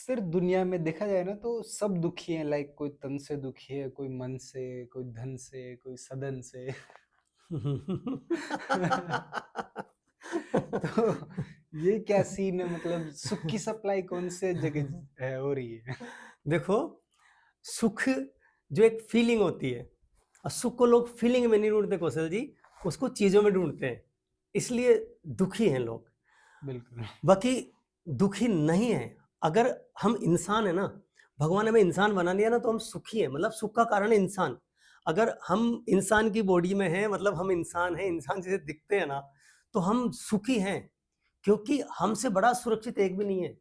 सिर्फ दुनिया में देखा जाए ना तो सब दुखी हैं, लाइक कोई तन से दुखी है, कोई मन से, कोई धन से, कोई सदन से। तो ये क्या सीन है, मतलब सुख की सप्लाई कौन से जगह हो रही है? देखो, सुख जो एक फीलिंग होती है, और सुख को लोग फीलिंग में नहीं ढूंढते कौशल जी, उसको चीजों में ढूंढते हैं, इसलिए दुखी हैं लोग। बिल्कुल। बाकी दुखी नहीं है। अगर हम इंसान है ना, भगवान हमें इंसान बना दिया ना, तो हम सुखी हैं, मतलब सुख का कारण है इंसान। अगर हम इंसान की बॉडी में हैं, मतलब हम इंसान हैं, इंसान जैसे दिखते हैं ना, तो हम सुखी हैं, क्योंकि हमसे बड़ा सुरक्षित एक भी नहीं है,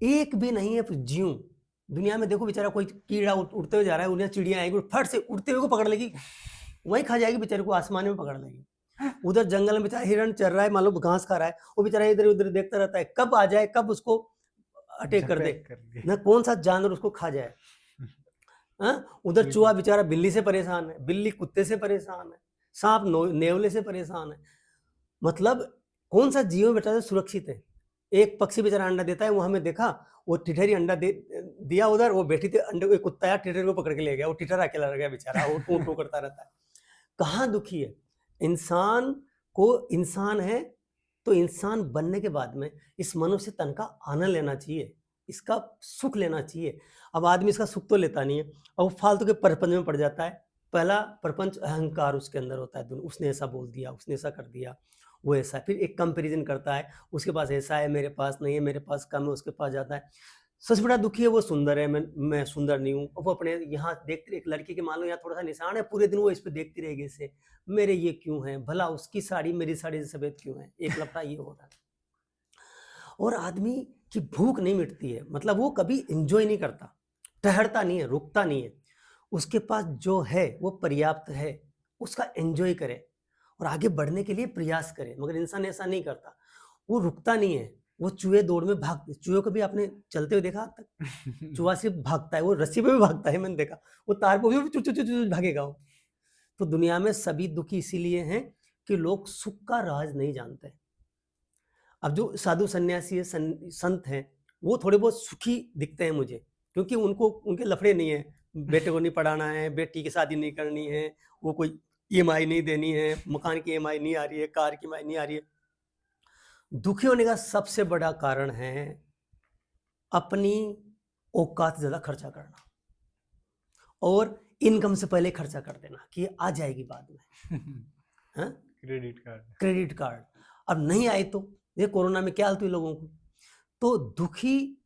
एक भी नहीं है जीव दुनिया में। देखो बेचारा कोई कीड़ा उड़ते हुए जा रहा है, उन्हें चिड़िया आएगी फट से उड़ते हुए को पकड़ लेगी, वहीं खा जाएगी बेचारे को, आसमान में पकड़ लेगी। उधर जंगल में बेचारा हिरण चल रहा है, मान लो घास खा रहा है, वो बेचारा इधर उधर देखता रहता है, कब आ जाए, कब उसको अटैक कर दे, झपेट कर दी। ना कौन सा जानवर उसको खा जाए। उधर चूहा बिल्कुल। बेचारा बिल्ली से परेशान है, बिल्ली कुत्ते से परेशान है, सांप नेवले से परेशान है। मतलब कौन सा जीव बेचारा सुरक्षित है। एक पक्षी बेचारा अंडा देता है, वो हमें देखा, वो टिठरी अंडा दिया उधर, वो बैठी थी अंडे को, कुत्ता आया टिठरी को पकड़ के ले गया, वो टिठर अकेला रह गया बेचारा, वो टू टू करता रहता है। कहाँ दुखी है इंसान को। इंसान है तो इंसान बनने के बाद में इस मनुष्य तन का आनंद लेना चाहिए, इसका सुख लेना चाहिए। अब आदमी इसका सुख तो लेता नहीं है, और वो फालतू के प्रपंच में पड़ जाता है। पहला प्रपंच अहंकार उसके अंदर होता है, उसने ऐसा बोल दिया, उसने ऐसा कर दिया, वो ऐसा है। फिर एक कंपैरिजन करता है, उसके पास ऐसा है, मेरे पास नहीं है, मेरे पास कम है, उसके पास ज़्यादा है। सच बड़ा दुखी है, वो सुंदर है, मैं सुंदर नहीं हूँ। वो अपने यहाँ देखती रहे, एक लड़की के मान लो यहाँ थोड़ा सा निशान है, पूरे दिन वो इस पे देखती रहेगी इसे, मेरे ये क्यों है, भला उसकी साड़ी मेरी साड़ी से सफेद क्यों है, एक लफड़ा ये हो रहा है। और आदमी की भूख नहीं मिटती है, मतलब वो कभी एंजॉय नहीं करता, ठहरता नहीं है, रुकता नहीं है। उसके पास जो है वो पर्याप्त है, उसका एंजॉय करे और आगे बढ़ने के लिए प्रयास करे। मगर इंसान ऐसा नहीं करता, वो रुकता नहीं है, वो चूहे दौड़ में भागते। चूहे को भी आपने चलते हुए देखा आज तक? चूहा सिर्फ भागता है, वो रस्सी पे भी भागता है, मैंने देखा। वो तार पे भी चु चु चु चु भागेगा वो। तो दुनिया में सभी दुखी इसीलिए हैं कि लोग सुख का राज नहीं जानते। अब जो साधु सन्यासी है, संत हैं, वो थोड़े बहुत सुखी दिखते हैं मुझे, क्योंकि उनको उनके लफड़े नहीं है, बेटे को नहीं पढ़ाना है, बेटी की शादी नहीं करनी है, वो कोई ईएमआई नहीं देनी है, मकान की ईएमआई नहीं आ रही है, कार की ईएमआई नहीं आ रही है। दुखी होने का सबसे बड़ा कारण है अपनी औकात से ज़्यादा खर्चा करना, और इनकम से पहले खर्चा कर देना कि ये आ जाएगी बाद में। हाँ? Credit card. क्रेडिट कार्ड अब नहीं आए तो ये कोरोना में क्या हालत हुई लोगों को। तो दुखी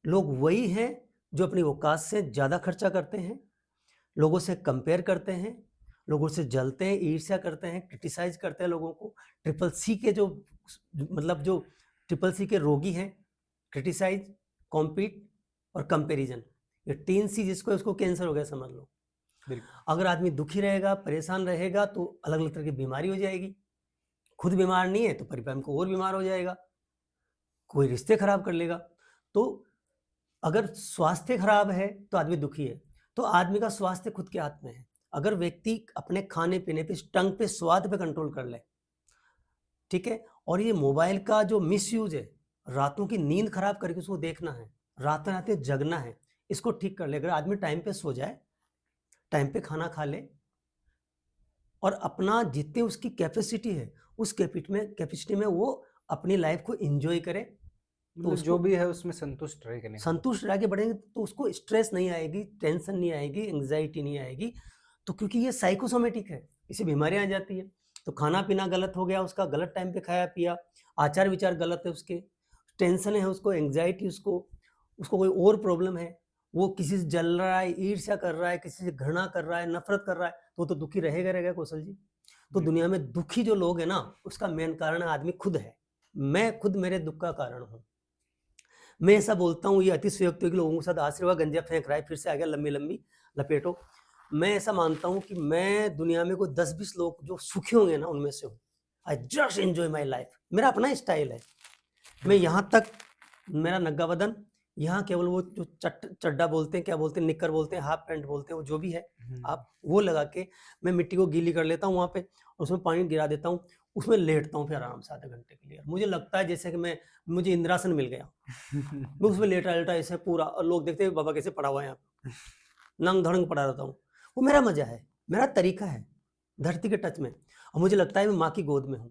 लोग वही हैं जो अपनी औकात से ज़्यादा खर्चा करते हैं, लोगों से कंपेयर करते हैं, लोगों से जलते हैं, ईर्ष्या करते हैं, क्रिटिसाइज करते हैं लोगों को। ट्रिपल सी के जो मतलब जो ट्रिपल सी के रोगी हैं, क्रिटिसाइज, कॉम्पीट और कंपैरिजन, ये 3 सी जिसको है उसको कैंसर हो गया समझ लो। बिल्कुल। अगर आदमी दुखी रहेगा, परेशान रहेगा, तो अलग-अलग तरह की बीमारी हो जाएगी। खुद बीमार नहीं है तो परिवार में कोई और बीमार हो जाएगा, कोई रिश्ते खराब कर लेगा। तो अगर स्वास्थ्य खराब है तो आदमी दुखी है, तो आदमी का स्वास्थ्य खुद के हाथ में है। अगर व्यक्ति अपने खाने-पीने पे, टंग पे, स्वाद पे कंट्रोल कर ले, ठीक है? और ये मोबाइल का जो मिसयूज़ है, रातों की नींद खराब करके उसको देखना है, रातें-रातें जगना है, इसको ठीक कर ले। अगर आदमी टाइम पे सो जाए, टाइम पे खाना खा ले, और अपना जितनी उसकी कैपेसिटी है, उस कैपेसिटी में वो अपनी लाइफ को एन्जॉय करे, तो मतलब जो उसको भी है उसमें संतुष्ट रह के निकले। संतुष्ट रह के बढ़ेंगे, तो उसको स्ट्रेस नहीं आएगी, टेंशन नहीं आएगी, एंग्जायटी नहीं आएगी। तो क्योंकि ये साइकोसोमेटिक है, इसे बीमारियाँ आ जाती है। तो खाना-पीना गलत हो गया उसका, गलत टाइम पे खाया-पिया, आचार-विचार गलत है उसके, टेंशन है उसको, एंग्जायटी उसको, उसको कोई और प्रॉब्लम है, वो किसी से जल रहा है, ईर्ष्या कर रहा है, किसी से घृणा कर रहा है, नफ़रत कर रहा है, तो वो तो दुखी रहेगा रहेगा कौशल जी। तो बिल्कुल। दुनिया में दुखी जो लोग हैं ना, उसका मेन कारण आदमी खुद है। मैं खुद मेरे दुःख का कारण हूँ। मैं ऐसा बोलता हूँ, ये अतिशयोक्ति है कि लोगों के साथ आश्रय हुआ, गंजा फेंक रहा है, फिर से आ गया लंबी-लंबी लपेटो। मैं ऐसा मानता हूँ कि मैं दुनिया में कोई 10-20 लोग जो सुखी होंगे ना, उनमें से हूँ। I just enjoy my life, मेरा अपना स्टाइल है। मैं यहाँ तक, मेरा नग्गा बदन, यहाँ केवल वो जो चड्डा बोलते हैं, क्या बोलते हैं, निक्कर बोलते हैं, हाफ पैंट बोलते हैं, वो जो भी है, हुँ। आप वो लगा के मैं मिट्टी को गीली कर लेता हूँ वहाँ पे, और उसमें पानी गिरा देता हूँ। उसमें लेटता हूँ फिर आराम से आधे घंटे के लिए। मुझे लगता है जैसे कि मुझे इंद्रासन मिल गया। मैं उसमें लेटा-लेटा ऐसे पूरा, और लोग देखते हैं बाबा कैसे पड़ा हुआ है यहाँ पे, नंग-धड़ंग पड़ा रहता हूँ। वो मेरा मज़ा है, मेरा तरीका है, धरती के टच में, और मुझे लगता है मैं माँ की गोद में हूँ।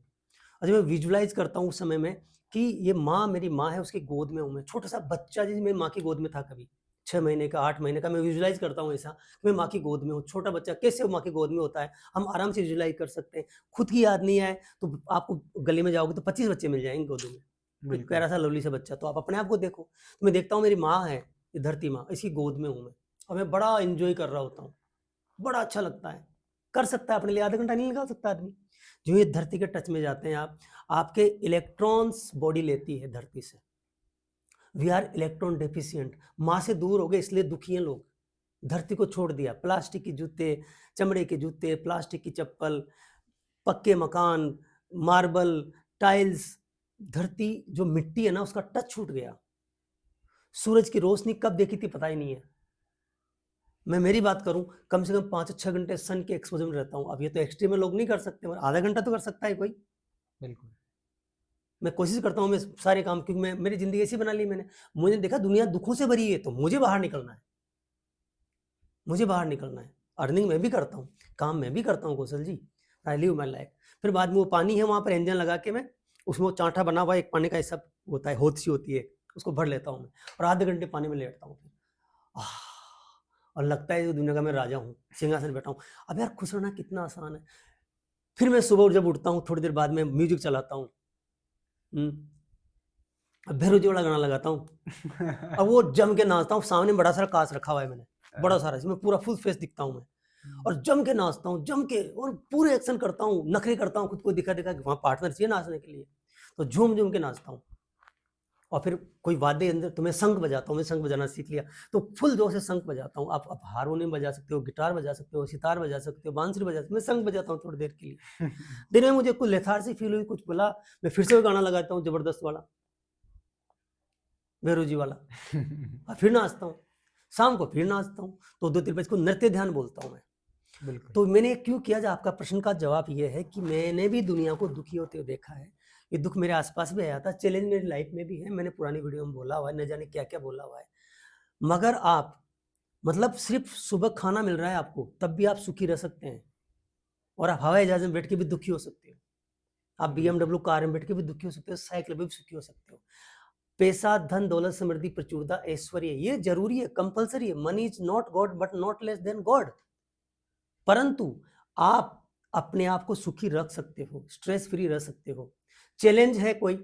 और जब मैं विजुअलाइज़ करता हूँ उस समय में कि ये माँ मेरी माँ है, उसकी गोद में हूँ मैं, छोटा-सा बच्चा जैसे मैं माँ की गोद में था कभी, 6 महीने का, 8 महीने का, मैं विजुअलाइज़ करता हूँ ऐसा कि मैं माँ की गोद में हूँ। छोटा बच्चा कैसे वो माँ की गोद में होता है, हम आराम से विजुअलाइज़ कर सकते हैं। खुद की याद नहीं आए तो आपको गली में जाओगे तो 25 बच्चे मिल जाएँगे गोदी में। एक बिल्कुल। प्यारा सा लवली सा बच्चा, तो आप अपने आप को देखो। तो मैं देखता हूँ मेरी माँ है, ये धरती माँ, इसी गोद में हूँ मैं, और मैं बड़ा एन्जॉय कर रहा होता हूँ। बड़ा अच्छा लगता है। कर सकता है अपने लिए, आधा घंटा नहीं निकाल सकता आदमी। जो ये धरती के टच में जाते हैं आप, आपके इलेक्ट्रॉन्स बॉडी लेती है धरती से। We are electron deficient. माँ से दूर हो गए इसलिए दुखी हैं लोग। धरती को छोड़ दिया, प्लास्टिक के जूते, चमड़े के जूते, प्लास्टिक की चप्पल, पक्के मकान, मार्बल, टाइल्स, धरती जो मिट्टी है ना उसका टच छूट गया। सूरज की रोशनी कब देखी थी पता ही नहीं है। मैं मेरी बात करूं, कम से कम 5 से 6 घंटे सन के एक्सपोजर में रहता हूं। अब ये तो एक्सट्रीम में लोग नहीं कर सकते, मगर आधा घंटा तो कर सकता है कोई। बिल्कुल। मैं कोशिश करता हूं मैं सारे काम, क्योंकि मैं मेरी जिंदगी ऐसी बना ली मैंने। मुझे देखा दुनिया दुखों से भरी है, तो मुझे बाहर निकलना है, मुझे बाहर निकलना है। अर्निंग मैं भी करता हूँ, काम मैं भी करता हूँ कौशल जी, आई लिव माई लाइफ। फिर बाद में वो पानी है वहाँ पर इंजन लगा के मैं, उसमें वो चांठा बना हुआ एक पानी का ऐसा होता है, होद सी होती है, उसको भर लेता हूँ मैं, और आधे घंटे पानी में लेटता हूँ फिर। और लगता है दुनिया का मैं राजा हूँ, सिंहासन बैठा हूँ। अब यार खुश रहना कितना आसान है। फिर मैं सुबह जब उठता हूँ थोड़ी देर बाद में म्यूजिक चलाता हूँ, भैरव जी वाला गाना लगाता हूँ, अब वो जम के नाचता हूँ। सामने बड़ा सारा कांच रखा हुआ है मैंने, बड़ा सारा, इसमें पूरा फुल फेस दिखता हूँ मैं, और जम के नाचता हूँ, जम के, और पूरे एक्शन करता हूँ, नखरे करता हूँ, खुद को दिखा दिखा, वहाँ पार्टनर चाहिए नाचने के लिए, तो झूम झूम के नाचता हूँ। और फिर कोई वाद्य यंत्र, तो मैं शंख बजाता हूँ, मैं शंख बजाना सीख लिया, तो फुल जोर से शंख बजाता हूँ। आप हारमोनियम बजा सकते हो, गिटार बजा सकते हो, सितार बजा सकते हो, बांसुरी बजा सकते हो, मैं शंख बजाता हूँ थोड़ी देर के लिए। दिन में मुझे कुछ लेथार्जी फील हुई, कुछ बोला, मैं फिर से वो गाना लगाता हूँ जबरदस्त वाला, भैरव जी वाला, और फिर नाचता हूँ। शाम को फिर नाचता हूँ, तो 2-3 बजे को नृत्य ध्यान बोलता हूँ मैं। बिल्कुल। तो मैंने क्यों किया, जो आपका प्रश्न का जवाब ये है कि मैंने भी दुनिया को दुखी होते हुए देखा है। ये दुख मेरे आसपास भी आया था, चैलेंज मेरी लाइफ में भी है, मैंने पुरानी वीडियो में बोला हुआ है, न जाने क्या-क्या बोला हुआ है। मगर आप, मतलब सिर्फ सुबह खाना मिल रहा है आपको, तब भी आप सुखी रह सकते हैं, और आप हवाई जहाज में बैठ के भी दुखी हो सकते हो। आप बिल्कुल। BMW कार में बैठ के भी दुखी हो सकते हो, साइकिल पे भी सुखी हो सकते हो। पैसा, धन, दौलत, समृद्धि, प्रचुरता, ऐश्वर्य, ये जरूरी है, कंपल्सरी है। Money is not God but not less than God. परंतु आप अपने आप को सुखी रख सकते हो, स्ट्रेस फ्री रह सकते हो। चैलेंज है कोई,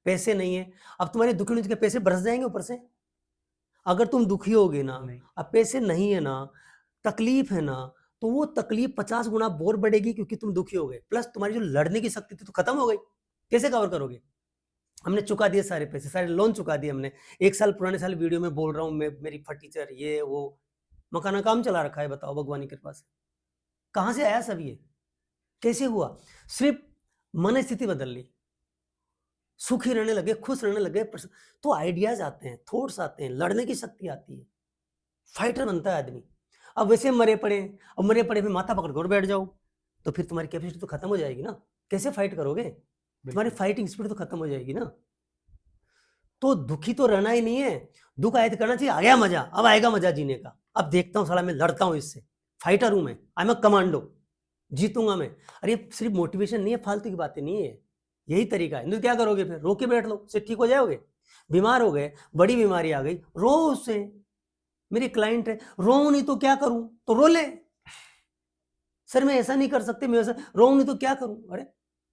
पैसे नहीं है, अब तुम्हारे दुखी होने के पैसे बरस जाएंगे ऊपर से। अगर तुम दुखी होगे ना, नहीं। अब पैसे नहीं है ना, तकलीफ है ना, तो वो तकलीफ 50 गुना बोर बढ़ेगी, क्योंकि तुम दुखी हो गए, प्लस तुम्हारी जो लड़ने की शक्ति थी तो खत्म हो गई। कैसे कवर करोगे? हमने चुका दिए सारे पैसे, सारे लोन चुका दिए हमने। 1 साल पुराने साल वीडियो में बोल रहा हूँ मैं, मेरी फर्नीचर, ये वो, मकान काम चला रखा है, बताओ भगवान की कृपा से। कहाँ से आया सब ये? कैसे हुआ? सिर्फ मन स्थिति बदल ली, सुखी रहने लगे, खुश रहने लगे, तो आइडियाज आते हैं, थॉट्स आते हैं, लड़ने की शक्ति आती है, फाइटर बनता है आदमी। अब वैसे मरे पड़े, अब मरे पड़े में माथा पकड़ कर बैठ जाओ, तो फिर तुम्हारी कैपेसिटी तो खत्म हो जाएगी ना। कैसे फाइट करोगे? तुम्हारी बिल्कुल। फाइटिंग स्पीड तो खत्म हो जाएगी ना। तो दुखी तो रहना ही नहीं है, दुख आए तो करना चाहिए, आ गया मजा, अब आएगा मजा जीने का। अब देखता हूँ साला, मैं लड़ता हूँ इससे, फाइटर हूं मैं, आई एम अ कमांडो, जीतूंगा मैं। अरे सिर्फ मोटिवेशन नहीं है, फालतू की बातें नहीं है, यही तरीका है। तो क्या करोगे फिर? रो के बैठ लो, से ठीक हो जाओगे। बीमार हो गए, बड़ी बीमारी आ गई, रो उससे। मेरी क्लाइंट है, रो नहीं तो क्या करूं? तो रो ले। सर मैं ऐसा नहीं कर सकते, मैं ऐसा रो नहीं तो क्या करूं? अरे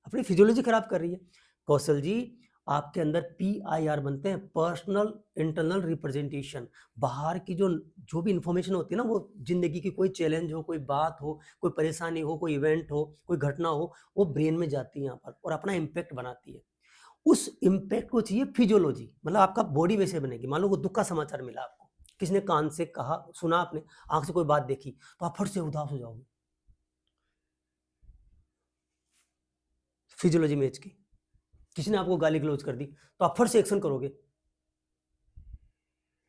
अपनी फिजियोलॉजी खराब कर रही है। कौशल जी, आपके अंदर PIR बनते हैं, पर्सनल इंटरनल रिप्रेजेंटेशन। बाहर की जो भी इंफॉर्मेशन होती है ना, वो जिंदगी की कोई चैलेंज हो, कोई बात हो, कोई परेशानी हो, कोई इवेंट हो, कोई घटना हो, वो ब्रेन में जाती है यहाँ पर और अपना इम्पैक्ट बनाती है। उस इम्पैक्ट को चाहिए फिजियोलॉजी, मतलब आपका बॉडी वैसे बनेगी। मान लो वो दुख का समाचार मिला आपको, किसने कान से कहा, सुना आपने, आंख से कोई बात देखी, तो आप फट से उदास हो जाओगे। फिजियोलॉजी मैच की, किसी ने आपको गाली गलौज कर दी, तो आप फट से एक्शन करोगे,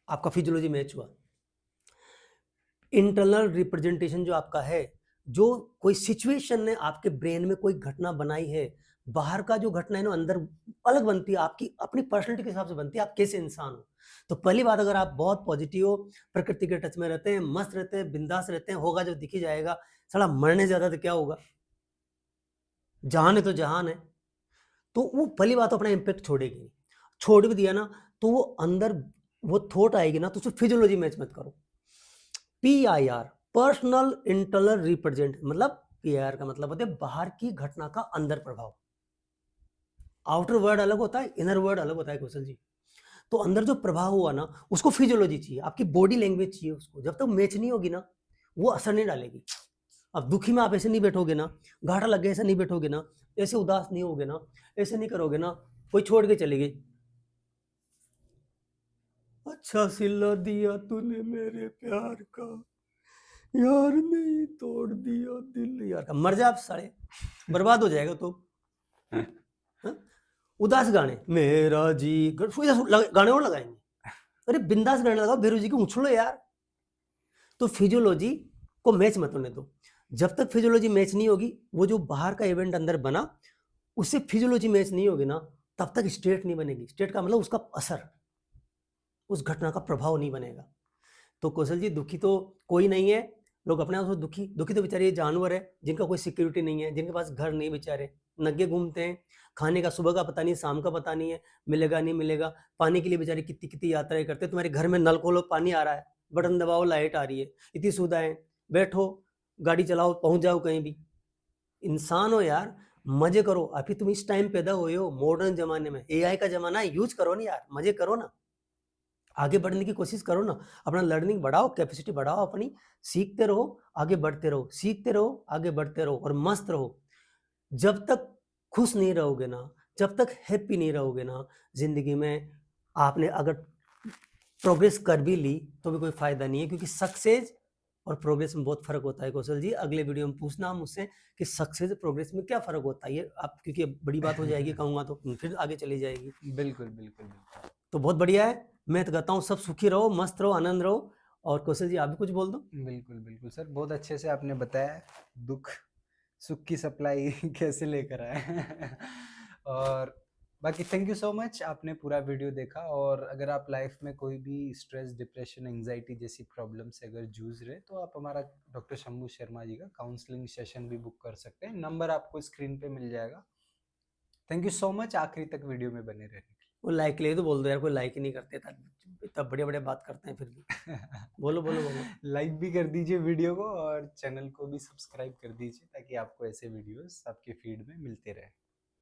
आपका फिजियोलॉजी मैच हुआ। इंटरनल रिप्रेजेंटेशन जो आपका है, जो कोई सिचुएशन ने आपके ब्रेन में कोई घटना बनाई है, बाहर का जो घटना है ना अंदर अलग बनती है, आपकी अपनी पर्सनैलिटी के हिसाब से बनती है, आप कैसे इंसान हो। तो पहली बात, अगर आप बहुत पॉजिटिव हो, प्रकृति के टच में रहते हैं, मस्त रहते हैं, बिंदास रहते हैं, होगा जो दिख ही जाएगा। साला मरने से ज़्यादा तो क्या होगा? जहान है तो जहान है। तो वो पहली बात तो अपना इम्पैक्ट छोड़ेगी नहीं। छोड़ भी दिया ना, तो वो अंदर वो थॉट आएगी ना, तो उससे फिजियोलॉजी मैच मत करो। PIR, पर्सनल इंटरनल रिप्रेजेंट, मतलब PIR का मतलब होता है बाहर की घटना का अंदर प्रभाव। आउटर वर्ड अलग होता है, इनर वर्ड अलग होता है कौशल जी। तो अंदर जो प्रभाव हुआ ना, उसको फिजियोलॉजी चाहिए, आपकी बॉडी लैंग्वेज चाहिए उसको। जब तक मैच नहीं होगी ना, वो असर नहीं डालेगी। अब दुखी में आप ऐसे नहीं बैठोगे ना, घाटा लग गया ऐसे नहीं बैठोगे ना, ऐसे उदास नहीं होगे ना, ऐसे नहीं करोगे ना, कोई छोड़ के चली गई, अच्छा सिला दिया तूने मेरे प्यार का, यार नहीं तोड़ दिया दिल यार का, मर जा आप साले, बर्बाद हो जाएगा तो। हाँ? उदास गाने, मेरा जी गाने और लगाएंगे, अरे बिंदास गाने लगाओ, भैरव जी के उछलो यार। तो फिजियोलॉजी को मैच मत होने दो। जब तक फिजियोलॉजी मैच नहीं होगी, वो जो बाहर का इवेंट अंदर बना, उससे फिजियोलॉजी मैच नहीं होगी ना, तब तक स्टेट नहीं बनेगी। स्टेट का मतलब उसका असर, उस घटना का प्रभाव नहीं बनेगा। तो कौशल जी, दुखी तो कोई नहीं है, लोग अपने आप से दुखी दुखी तो बेचारे जानवर है, जिनका कोई सिक्योरिटी नहीं है, जिनके पास घर नहीं, बेचारे नंगे घूमते हैं, खाने का सुबह का पता नहीं, शाम का पता नहीं है, मिलेगा नहीं मिलेगा, पानी के लिए बेचारे कितनी कितनी यात्राएं करते हैं। तुम्हारे घर में नल खोलो, पानी आ रहा है, बटन दबाओ, लाइट आ रही है, इतनी सुविधाएं, बैठो, गाड़ी चलाओ, पहुंच जाओ कहीं भी। इंसान हो यार, मजे करो। अभी तुम इस टाइम पैदा हुए हो, मॉडर्न जमाने में, AI का जमाना है, यूज करो ना यार, मजे करो ना, आगे बढ़ने की कोशिश करो ना, अपना लर्निंग बढ़ाओ, कैपेसिटी बढ़ाओ अपनी, सीखते रहो, आगे बढ़ते रहो, सीखते रहो, आगे बढ़ते रहो और मस्त रहो। जब तक खुश नहीं रहोगे ना, जब तक हैप्पी नहीं रहोगे ना जिंदगी में, आपने अगर प्रोग्रेस कर भी ली तो भी कोई फायदा नहीं है, क्योंकि सक्सेस और प्रोग्रेस में बहुत फर्क होता है कौशल जी। अगले वीडियो में पूछना मुझसे कि सक्सेस प्रोग्रेस में क्या फर्क होता है, ये आप, क्योंकि अब बड़ी बात हो जाएगी कहूंगा तो फिर आगे चली जाएगी। बिल्कुल, बिल्कुल, बिल्कुल। तो बहुत बढ़िया है, मैं तो कहता हूँ सब सुखी रहो, मस्त रहो, आनंद रहो। और कौशल जी आप भी कुछ बोल दो। बिल्कुल, बिल्कुल सर, बहुत अच्छे से आपने बताया दुःख, सुख की सप्लाई कैसे लेकर आए। और बाकी थैंक यू सो मच, आपने पूरा वीडियो देखा। और अगर आप लाइफ में कोई भी स्ट्रेस, डिप्रेशन, एंग्जाइटी जैसी प्रॉब्लम से अगर जूझ रहे, तो आप हमारा डॉक्टर शंभू शर्मा जी का काउंसलिंग सेशन भी बुक कर सकते हैं। नंबर आपको स्क्रीन पे मिल जाएगा। थैंक यू सो मच, आखिरी तक वीडियो में बने रहने के वो लाइक ले तो बोल दो यार, कोई लाइक ही नहीं करते, इतना बढ़िया बढ़िया बात करते हैं फिर भी। लिए। बोलो बोलो बोलो। लाइक भी कर दीजिए वीडियो को, और चैनल को भी सब्सक्राइब कर दीजिए, ताकि आपको ऐसे वीडियोस आपके फीड में मिलते रहे।